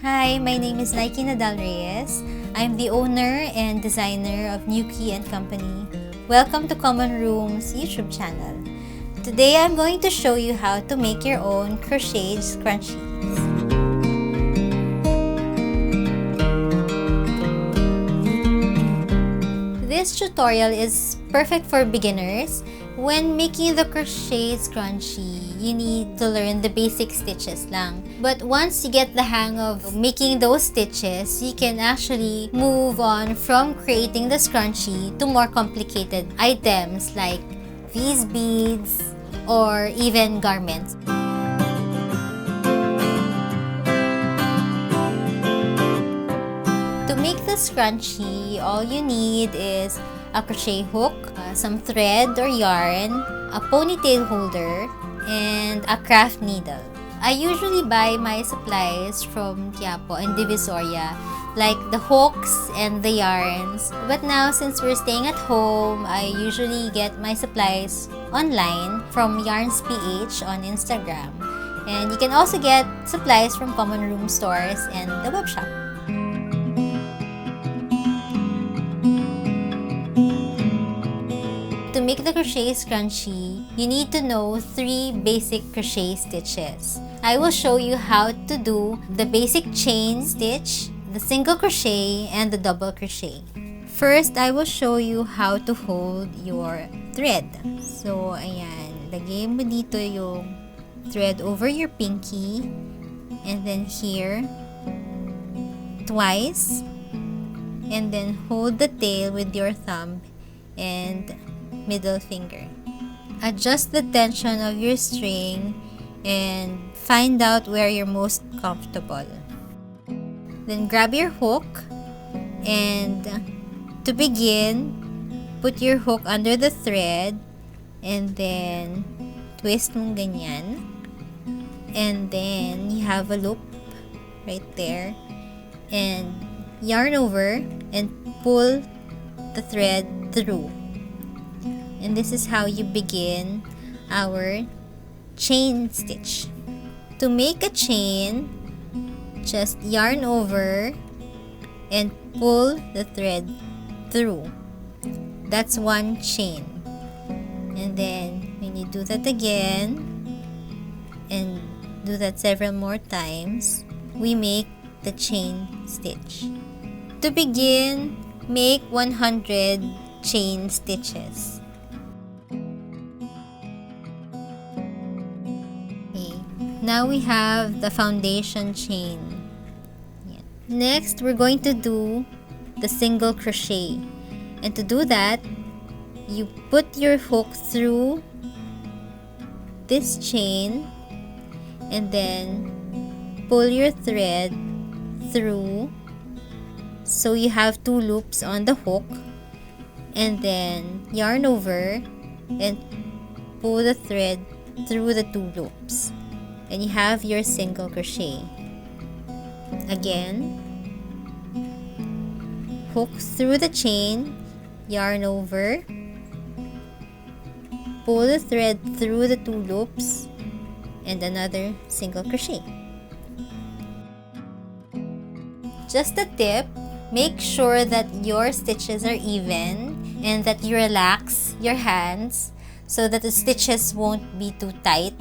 Hi, my name is Nyuki Nadal-Reyes. I'm the owner and designer of Nyuki and Company. Welcome to Common Room's YouTube channel. Today I'm going to show you how to make your own crochet scrunchies. This tutorial is perfect for beginners. When making the crochet scrunchie, you need to learn the basic stitches lang. But once you get the hang of making those stitches, you can actually move on from creating the scrunchie to more complicated items like these beads or even garments. To make the scrunchie, all you need is a crochet hook, some thread or yarn, a ponytail holder, and a craft needle. I usually buy my supplies from Quiapo and Divisoria, like the hooks and the yarns. But now, since we're staying at home, I usually get my supplies online from Yarns PH on Instagram. And you can also get supplies from Common Room stores and the web shop. To make the crochet scrunchie, you need to know 3 basic crochet stitches. I will show you how to do the basic chain stitch, the single crochet, and the double crochet. First, I will show you how to hold your thread. So, ayan, lagay mo dito yung thread over your pinky, and then here, twice, and then hold the tail with your thumb and middle finger. Adjust the tension of your string and find out where you're most comfortable. Then grab your hook, and to begin, put your hook under the thread and then twist mong ganyan, and then you have a loop right there, and yarn over and pull the thread through. And this is how you begin our chain stitch. To make a chain, just yarn over and pull the thread through. That's one chain. And then when you do that again and do that several more times, we make the chain stitch. To begin, make 100 chain stitches. Now we have the foundation chain. Next, we're going to do the single crochet. And to do that, you put your hook through this chain and then pull your thread through. So you have 2 loops on the hook, and then yarn over and pull the thread through the 2 loops. And you have your single crochet. Again, hook through the chain, yarn over, pull the thread through the 2 loops, and another single crochet. Just a tip, make sure that your stitches are even and that you relax your hands so that the stitches won't be too tight.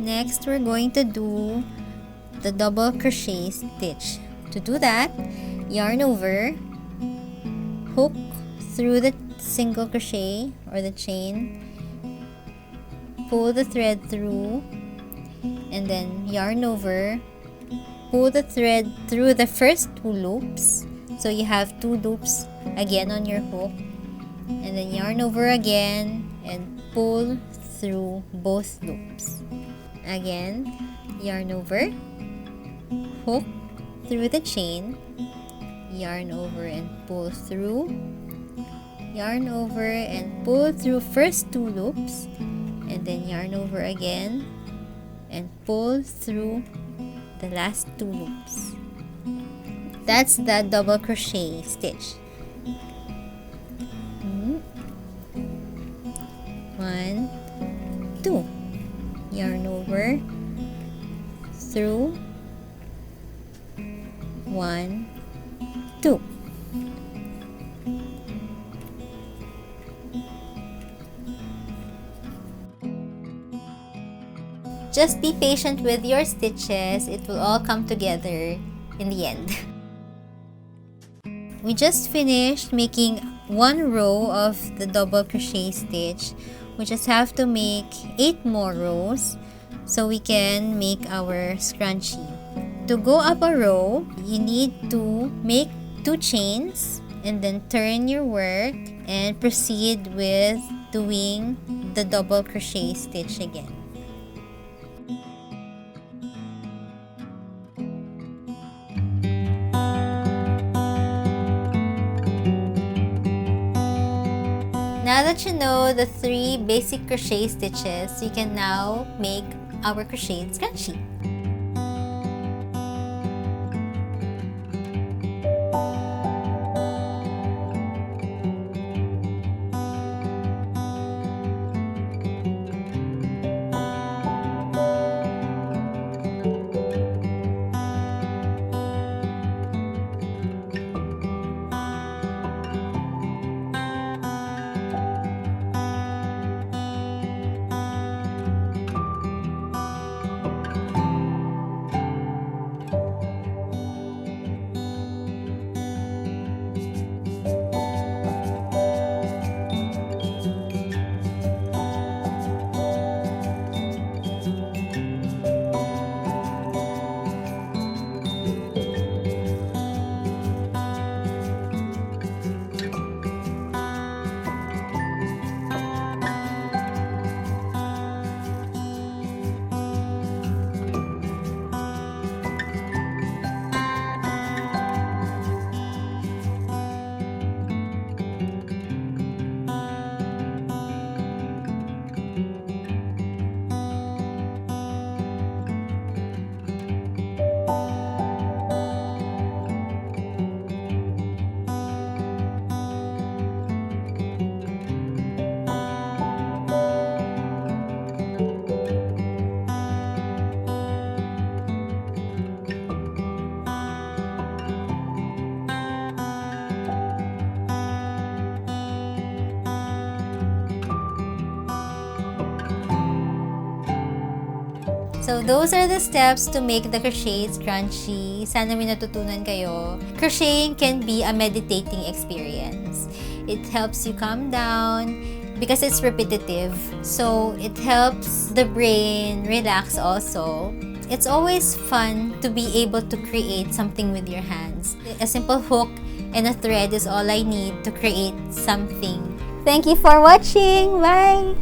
Next, we're going to do the double crochet stitch. To do that, yarn over, hook through the single crochet or the chain, pull the thread through, and then yarn over, pull the thread through the first 2 loops. So you have 2 loops again on your hook, and then yarn over again and pull through both loops. Again, yarn over, hook through the chain, yarn over and pull through, yarn over and pull through first 2 loops, and then yarn over again and pull through the last 2 loops. That's the double crochet stitch. 1, 2. Yarn over, through 1, 2. Just be patient with your stitches. It will all come together in the end. We just finished making one row of the double crochet stitch. We just have to make 8 more rows so we can make our scrunchie. To go up a row, you need to make 2 chains and then turn your work and proceed with doing the double crochet stitch again. Now that you know the 3 basic crochet stitches, you can now make our crocheted scrunchie. So, those are the steps to make the crochet scrunchie. Sana may natutunan kayo. Crocheting can be a meditating experience. It helps you calm down because it's repetitive. So, it helps the brain relax also. It's always fun to be able to create something with your hands. A simple hook and a thread is all I need to create something. Thank you for watching. Bye!